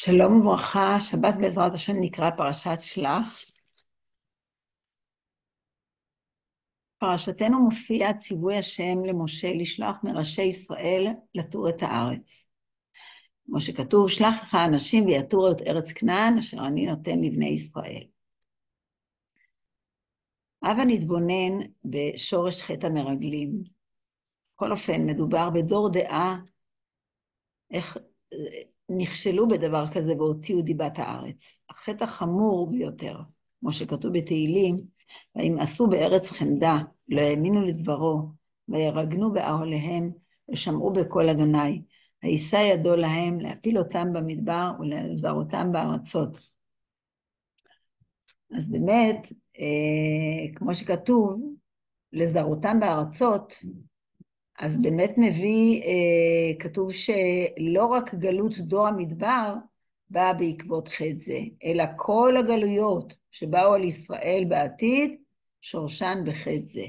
שלום וברכה, שבת בעזרת השם נקרא פרשת שלח. פרשתנו מופיע ציווי השם למשה לשלוח מראשי ישראל לתור את הארץ. כמו שכתוב, שלח לך אנשים ויתורו את ארץ כנען, אשר אני נותן לבני ישראל. הבה נתבונן בשורש חטא המרגלים. בכל אופן, מדובר בדור דעה, איך נכשלו בדבר כזה והוציאו דיבת הארץ. החטא החמור ביותר, כמו שכתוב בתהילים, ואם עשו בארץ חמדה, לא האמינו לדברו, וירגנו באוהליהם, ושמעו בקול אדוני, וישא ידו להם להפיל אותם במדבר ולזרותם בארצות. אז באמת, כמו שכתוב, לזרותם בארצות, אז באמת מביא, כתוב שלא רק גלות דור המדבר באה בעקבות חטא זה, אלא כל הגלויות שבאו על ישראל בעתיד, שורשן בחטא זה.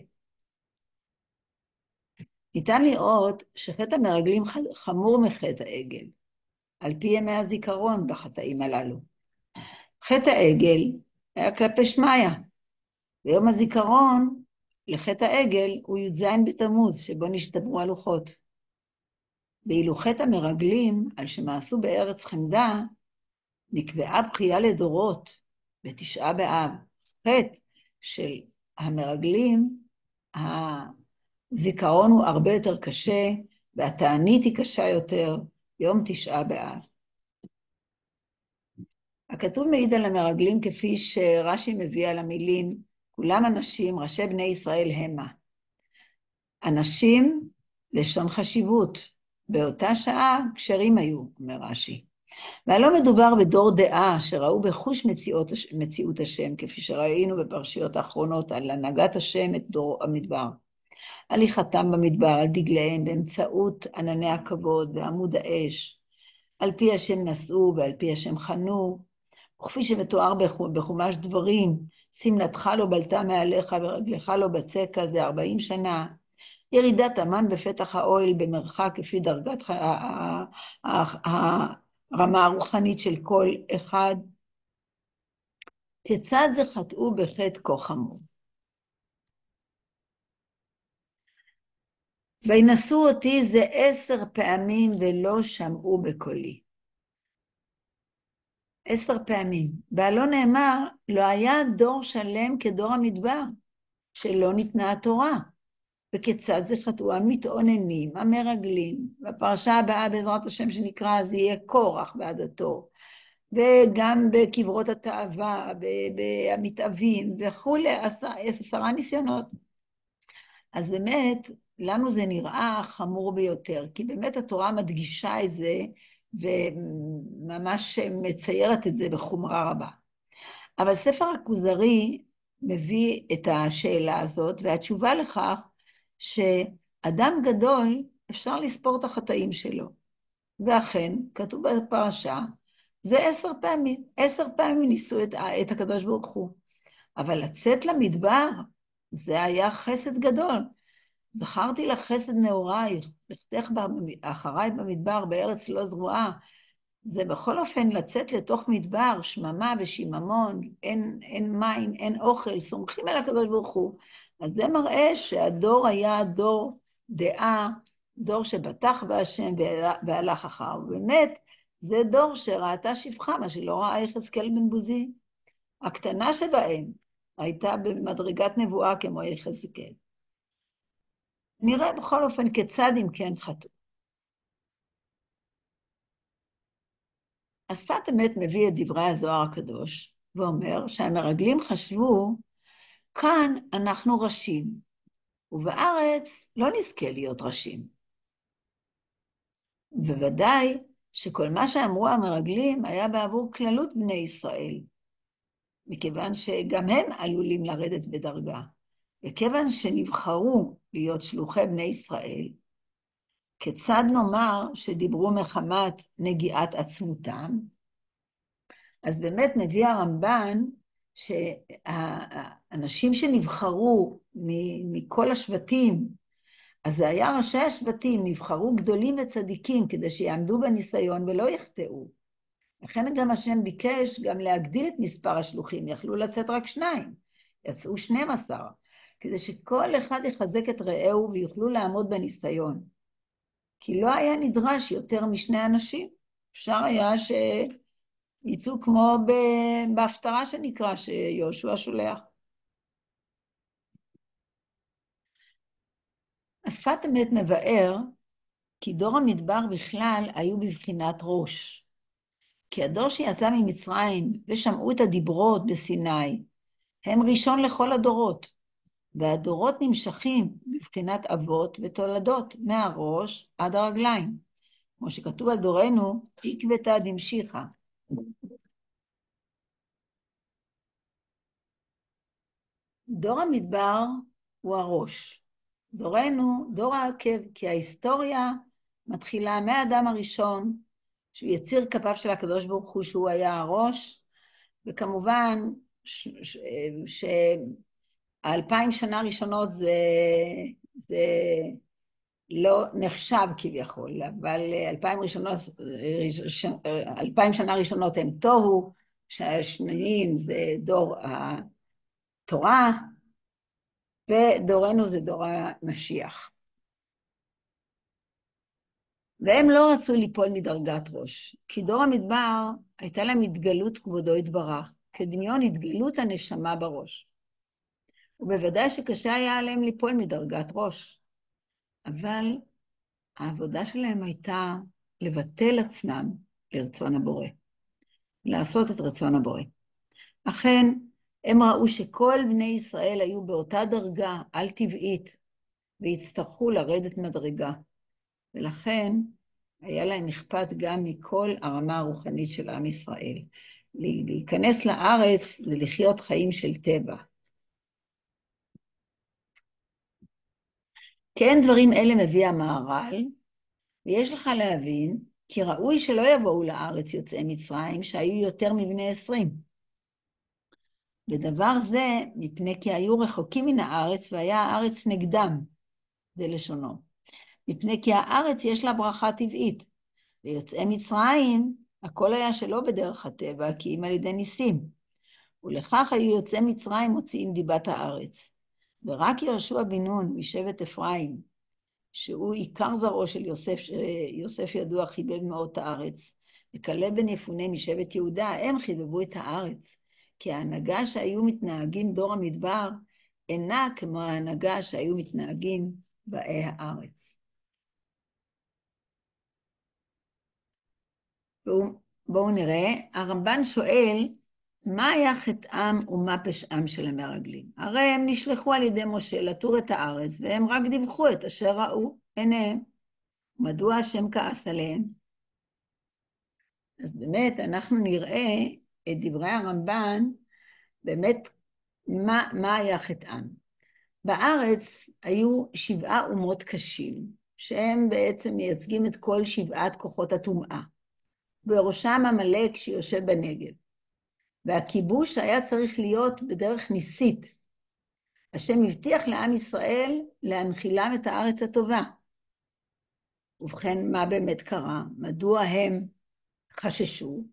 ניתן לראות שחטא המרגלים חמור מחטא העגל, על פי ימי הזיכרון בחטאים הללו. חטא העגל היה כלפי שמיה, ויום הזיכרון לחטא העגל הוא י"ז בתמוז, שבו נשתברו הלוחות. ואילו חטא המרגלים, על שמעשו בארץ חמדה, נקבעה בחייה לדורות, בתשעה באב. חטא של המרגלים, הזיכרון הוא הרבה יותר קשה, והתענית היא קשה יותר, יום תשעה באב. הכתוב מעיד על המרגלים כפי שרש"י מביא על המילים, כולם אנשים, ראשי בני ישראל המה. אנשים, לשון חשיבות, באותה שעה כשרים היו, אומר רש"י. והלא מדובר בדור דעה שראו בחוש מציאות השם, כפי שראינו בפרשיות האחרונות על הנהגת השם את דור המדבר. הליכתם במדבר על דגליהם באמצעות ענני הכבוד ועמוד האש, על פי השם נשאו ועל פי השם חנו, וכפי שמתואר בחומש דברים, שמנתך לא בלטה מעליך ורגלך לא בצקה, זה 40 שנה. ירידת המן בפתח האוהל במרחק כפי דרגת הרמה הרוחנית של כל אחד. כיצד זה חטאו בחטא כה חמור? וינשאו אותי זה 10 פעמים ולא שמעו בקולי. 10 פעמים. והלא נאמר, לא היה דור שלם כדור המדבר, שלא ניתנה התורה. וכיצד זה חטאו המתאוננים, המרגלים, בפרשה הבאה בעזרת השם שנקרא, זה יהיה קורח ועדתו, וגם בקברות התאווה, במתאבים וכולי, 10 ניסיונות. אז באמת, לנו זה נראה חמור ביותר, כי באמת התורה מדגישה את זה, וממש מציירת את זה בחומרה רבה. אבל ספר הכוזרי מביא את השאלה הזאת, והתשובה לכך שאדם גדול אפשר לספור את החטאים שלו. ואכן, כתוב בפרשה, זה 10 פעמים. 10 פעמים ניסו את הקדוש ברוך הוא. אבל לצאת למדבר, זה היה חסד גדול. זכרתי לך חסד נעורייך, לכתך אחריי במדבר בארץ לא זרועה. זה בכל אופן לצאת לתוך מדבר, שממה ושיממון, אין מים, אין אוכל, סומכים על הקדוש ברוך הוא. אז זה מראה שהדור היה דור דעה, דור שבטח בהשם והלך אחר. באמת, זה דור שראתה שפחה, מה שלא ראה יחזקאל בן בוזי. הקטנה שבהם הייתה במדרגת נבואה כמו יחזקאל. נראה בכל אופן כיצד אם כן חטאו. השפת אמת מביא את דברי הזוהר הקדוש, ואומר שהמרגלים חשבו, כאן אנחנו ראשים, ובארץ לא נזכה להיות ראשים. בוודאי שכל מה שאמרו המרגלים היה בעבור כללות בני ישראל, מכיוון שגם הם עלולים לרדת בדרגה, וכיוון שנבחרו להיות שלוחי בני ישראל, כיצד נאמר שדיברו מחמת נגיעת עצמותם? אז באמת מביא הרמב"ן שהאנשים שנבחרו מכל השבטים, אז זה היה ראשי השבטים, נבחרו גדולים וצדיקים כדי שיעמדו בניסיון ולא יחטאו. לכן גם השם ביקש גם להגדיל את מספר השלוחים, יכלו לצאת רק 2, יצאו 12, כדי שכל אחד יחזק את רעהו ויוכלו לעמוד בניסיון. כי לא היה נדרש יותר מ2 אנשים, אפשר היה שיצאו כמו בהפטרה שנקרא, שיהושע שולח. השפת אמת מבאר כי דור המדבר בכלל היו בבחינת ראש. כי הדור שיצא ממצרים ושמעו את הדיברות בסיני, הם ראשון לכל הדורות, והדורות נמשכים בבחינת אבות ותולדות, מהראש עד הרגליים. כמו שכתוב על דורנו, עקבתא דמשיחא. דור המדבר הוא הראש. דורנו, דור העקב, כי ההיסטוריה מתחילה מהאדם הראשון, שהוא יציר כפיו של הקדוש ברוך הוא, שהוא היה הראש, וכמובן ש2000 שנה ראשונות זה לא נחשב כביכול, אבל 2000 שנה ראשונות הם תוהו, שהשניים זה דור התורה, ודורנו זה דור המשיח. והם לא רצו ליפול מדרגת ראש, כי דור המדבר הייתה להם התגלות כבודו יתברך, כדמיון התגלות הנשמה בראש. ובוודאי שקשה היה עליהם ליפול מדרגת ראש, אבל העבודה שלהם הייתה לבטל עצמם לרצון הבורא, לעשות את רצון הבורא. אכן, הם ראו שכל בני ישראל היו באותה דרגה על טבעית, והצטרכו לרדת מדרגה. ולכן היה להם אכפת גם מכל הרמה הרוחנית של עם ישראל. להיכנס לארץ, לחיות חיים של טבע. כן, דברים אלה מביא המהר"ל, ויש לך להבין, כי ראוי שלא יבואו לארץ יוצאי מצרים, שהיו יותר מבני 20. ודבר זה, מפני כי היו רחוקים מן הארץ, והיה הארץ נגדם, זה לשונו. מפני כי הארץ יש לה ברכה טבעית, ויוצאי מצרים, הכל היה שלא בדרך הטבע, כי אם על ידי ניסים. ולכך היו יוצאי מצרים מוציאים דיבת הארץ. ורק יהושע בן נון משבט אפרים, שהוא עיקר זרעו של יוסף, שיוסף ידוע חיבב מאוד הארץ, וכלב בן יפונה משבט יהודה, הם חיבבו את הארץ, כי ההנהגה שהיו מתנהגים דור המדבר, אינה כמו ההנהגה שהיו מתנהגים באי הארץ. בואו נראה, הרמב"ן שואל, מה היה חטאם ומה פשעם של המרגלים? הרי הם נשלחו על ידי משה לתור את הארץ, והם רק דיווחו את אשר ראו עיניהם. מדוע השם כעס עליהם? אז באמת אנחנו נראה את דברי הרמב"ן, באמת מה היה חטאם. בארץ היו 7 אומות קשים, שהם בעצם מייצגים את כל 7 כוחות הטומאה. בראשם עמלק שיושב בנגב. והכיבוש היה צריך להיות בדרך ניסית. השם הבטיח לעם ישראל להנחילם את הארץ הטובה. ובכן, מה באמת קרה? מדוע הם חששו?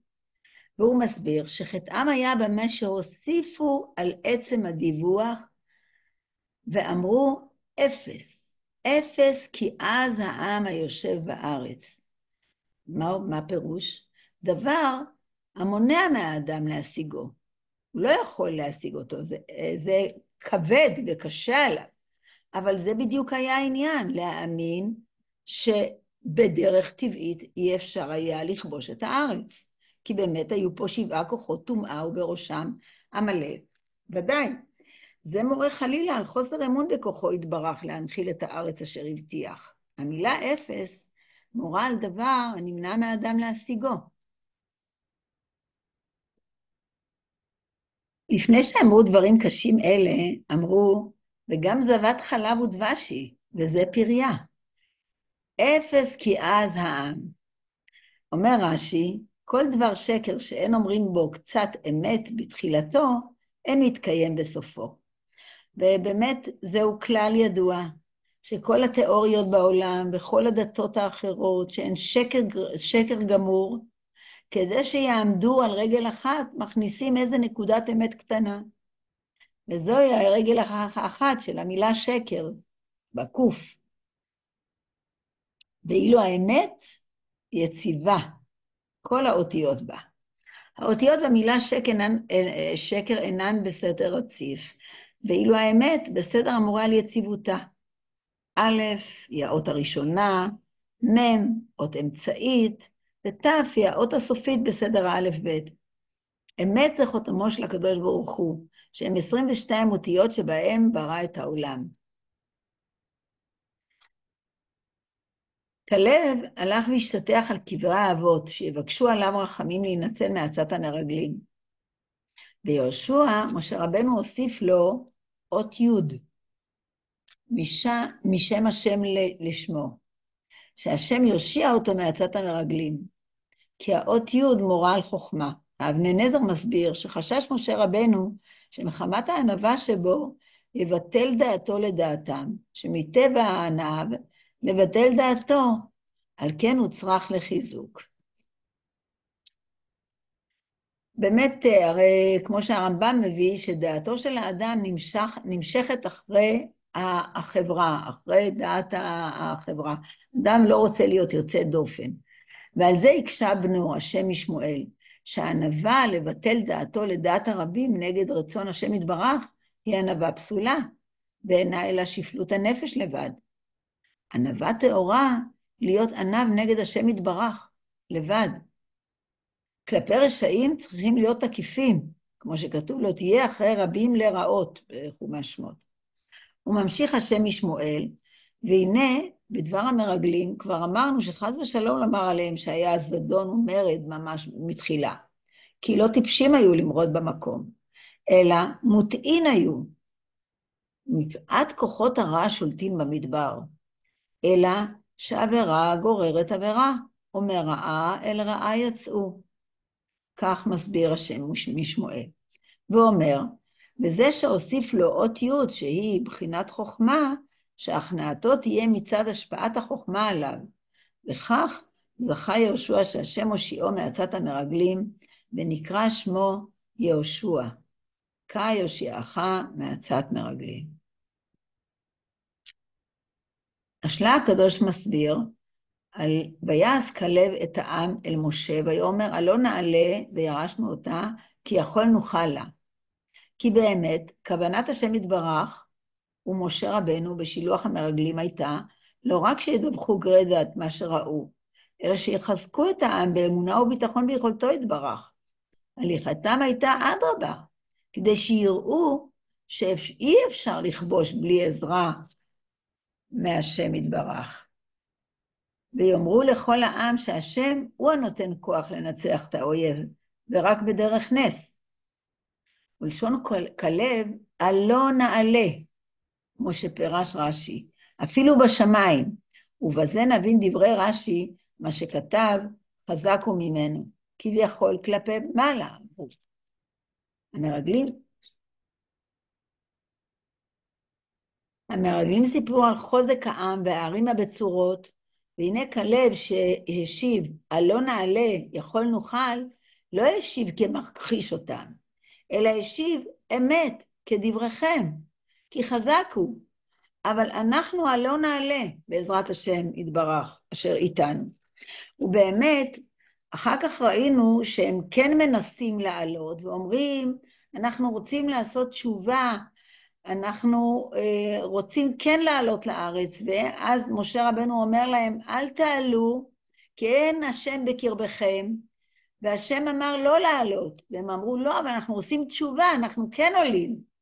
והוא מסביר שחטאם היה במה שהוסיפו על עצם הדיווח, ואמרו 0. 0 כי אז העם היושב בארץ. מה פירוש? דבר המונע מהאדם להשיגו. הוא לא יכול להשיג אותו, זה כבד וקשה עליו. אבל זה בדיוק היה העניין, להאמין שבדרך טבעית אי אפשר היה לכבוש את הארץ. כי באמת היו פה 7 כוחות טומאה ובראשם עמלק. ודאי, זה מורה חלילה על חוסר אמון בכוחו יתברך להנחיל את הארץ אשר הבטיח. המילה 0 מורה על דבר הנמנע מהאדם להשיגו. לפני שאמרו דברים קשים אלה, אמרו, וגם זבת חלב ודבשי, וזה פריה. 0 כי אז העם. אומר רש"י, כל דבר שקר שאין אומרים בו קצת אמת בתחילתו, אין מתקיים בסופו. ובאמת זהו כלל ידוע, שכל התיאוריות בעולם וכל הדתות האחרות, שהן שקר גמור, כדי שיעמדו על רגל אחת, מכניסים איזה נקודת אמת קטנה. וזוהי הרגל האחת של המילה שקר, בקוף. ואילו האמת יציבה, כל האותיות בה. האותיות במילה שקר אינן בסדר רציף, ואילו האמת בסדר המורה על יציבותה. א' היא האות הראשונה, מ' אות אמצעית, ות' היא האות הסופית בסדר האלף ב'. אמת זה חותמו של הקדוש ברוך הוא, שהם 22 אותיות שבהם ברא את העולם. כלב הלך והשתטח על קברי האבות, שיבקשו עליו רחמים להינצל מעצת המרגלים. ויהושע, משה רבנו הוסיף לו אות י' משם השם לשמו, שהשם יושיע אותו מעצת המרגלים, כי האות י' מורה על חוכמה. אבני נזר מסביר שחשש משה רבנו שמחמת הענווה שבו יבטל דעתו לדעתם, שמטבע הענב לבטל דעתו, על כן הוא צריך לחיזוק. באמת, הרי כמו שהרמב"ם מביא, שדעתו של האדם נמשכת אחרי החברה, אחרי דעת החברה. אדם לא רוצה להיות יוצא דופן. ועל זה הקשה בנו, השם משמואל, שהענווה לבטל דעתו לדעת הרבים נגד רצון השם יתברך, היא ענווה פסולה, ואינה אלא שפלות הנפש לבד. ענווה טהורה, להיות ענב נגד השם יתברך, לבד. כלפי רשעים צריכים להיות תקיפים, כמו שכתוב לו, תהיה אחרי רבים לרעות, בחומש שמות. הוא ממשיך השם משמואל, והנה, בדבר המרגלים, כבר אמרנו שחס ושלום לומר עליהם שהיה זדון ומרד ממש מתחילה, כי לא טיפשים היו למרוד במקום, אלא מוטעין היו. מפאת כוחות הרע שולטים במדבר, אלא שעבירה גוררת עבירה, ומרעה אל רעה יצאו. כך מסביר השם משמואל, ואומר, וזה שהוסיף לו אות י' שהיא בחינת חוכמה, שהכנעתו תהיה מצד השפעת החוכמה עליו, וכך זכה יהושע שהשם הושיעו מעצת המרגלים, ונקרא שמו יהושע, כיושיעך מעצת מרגלים. השלה הקדוש מסביר, על ויעש כלב את העם אל משה, ויאמר, הלא נעלה וירשנו אותה, כי יכול נוכל לה. כי באמת, כוונת השם יתברך, ומשה רבנו בשילוח המרגלים הייתה, לא רק שידווחו גרדת מה שראו, אלא שיחזקו את העם באמונה וביטחון ביכולתו יתברך. הליכתם הייתה אדרבה, כדי שיראו שאי אפשר לכבוש בלי עזרה מהשם יתברך. ויאמרו לכל העם שהשם הוא הנותן כוח לנצח את האויב, ורק בדרך נס. ולשון כלב, הלא נעלה, כמו שפירש רש"י, אפילו בשמיים, ובזה נבין דברי רש"י, מה שכתב, חזק הוא ממנו, כביכול כלפי מעלה. המרגלים סיפרו על חוזק העם והערים הבצורות, והנה כלב שהשיב, הלא נעלה, יכול נוכל, לא השיב כמכחיש אותם, אלא השיב אמת כדבריכם, כי חזק הוא. אבל אנחנו הלא נעלה, בעזרת השם יתברך, אשר איתנו. ובאמת, אחר כך ראינו שהם כן מנסים לעלות, ואומרים, אנחנו רוצים לעשות תשובה, אנחנו רוצים כן לעלות לארץ, ואז משה רבנו אומר להם, אל תעלו, כי אין השם בקרבכם, והשם אמר לא לעלות, והם אמרו לא, אבל אנחנו עושים תשובה, אנחנו כן עולים.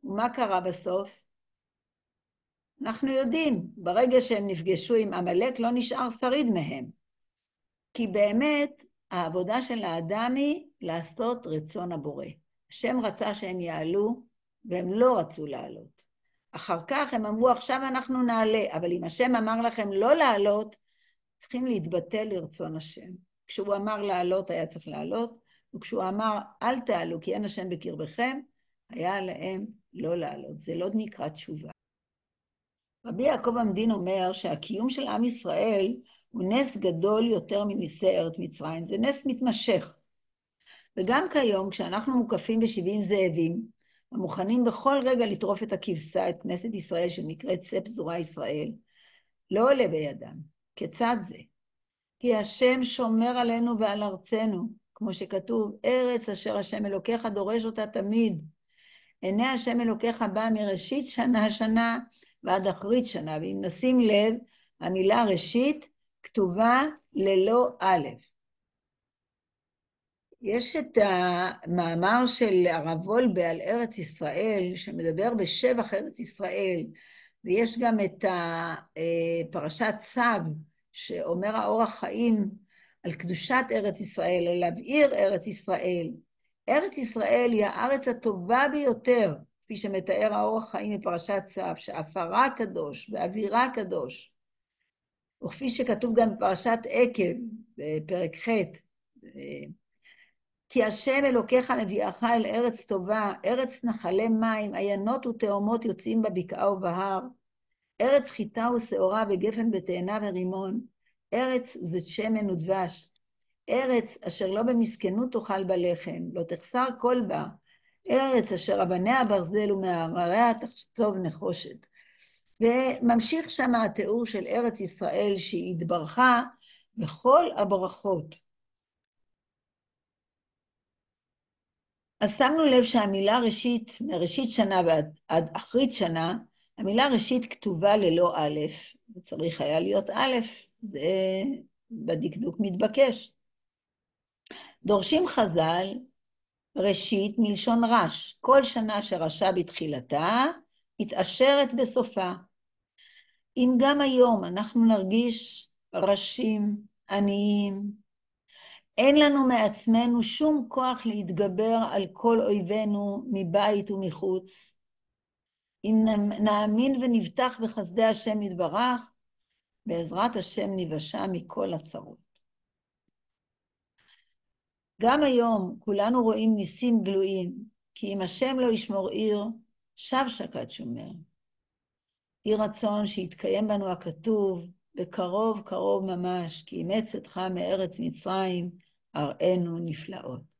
ומה קרה בסוף? אנחנו יודעים, ברגע שהם נפגשו עם עמלק, לא נשאר שריד מהם. כי באמת, העבודה של האדם היא לעשות רצון הבורא. השם רצה שהם יעלו, והם לא רצו לעלות. אחר כך הם אמרו, עכשיו אנחנו נעלה, אבל אם השם אמר לכם לא לעלות, צריכים להתבטל לרצון השם. כשהוא אמר לעלות, היה צריך לעלות, וכשהוא אמר, אל תעלו, כי אין השם בקרבכם, היה עליהם לא לעלות. זה לא נקרא תשובה. רבי יעקב עמדין אומר שהקיום של עם ישראל הוא נס גדול יותר מניסי ארץ מצרים, זה נס מתמשך. וגם כיום, כשאנחנו מוקפים ב70 זאבים, המוכנים בכל רגע לטרוף את הכבשה, את כנסת ישראל, שנקראת שא פזורה ישראל, לא עולה בידם. כיצד זה? כי השם שומר עלינו ועל ארצנו, כמו שכתוב, ארץ אשר השם אלוקיך דורש אותה תמיד. עיני השם אלוקיך בא מראשית שנה ועד אחרית שנה, ואם נשים לב, המילה ראשית כתובה ללא א'. יש את המאמר של הרב וולבה על ארץ ישראל, שמדבר בשבח ארץ ישראל, ויש גם את פרשת צו, שאומר האורח חיים על קדושת ארץ ישראל, על להבעיר ארץ ישראל. ארץ ישראל היא הארץ הטובה ביותר, כפי שמתאר האורח חיים בפרשת צו, שעפרה קדוש ואווירה קדוש. וכפי שכתוב גם בפרשת עקב, בפרק ח', כי השם אלוקיך מביאך אל ארץ טובה, ארץ נחלי מים, עיינות ותאומות יוצאים בבקעה ובהר, ארץ חיטה ושעורה וגפן ותאנה ורימון, ארץ זית שמן ודבש, ארץ אשר לא במסכנות תאכל בלחם, לא תחסר כל בה, ארץ אשר אבניה ברזל ומהרריה תחצוב נחושת. וממשיך שם התיאור של ארץ ישראל שהיא התברכה בכל הברכות. אז שמנו לב שהמילה ראשית, מראשית שנה ועד אחרית שנה, המילה ראשית כתובה ללא א', וצריך היה להיות א', זה בדקדוק מתבקש. דורשים חז"ל, ראשית מלשון רש, כל שנה שרשה בתחילתה, מתעשרת בסופה. אם גם היום אנחנו נרגיש ראשים, עניים, אין לנו מעצמנו שום כוח להתגבר על כל אויבינו מבית ומחוץ. אם נאמין ונבטח בחסדי השם יתברך, בעזרת השם ניוושע מכל הצרות. גם היום כולנו רואים ניסים גלויים, כי אם השם לא ישמור עיר, שב שקד שומר. יהי רצון שיתקיים בנו הכתוב, בקרוב קרוב ממש, כי אימץ אותך מארץ מצרים, אראנו נפלאות.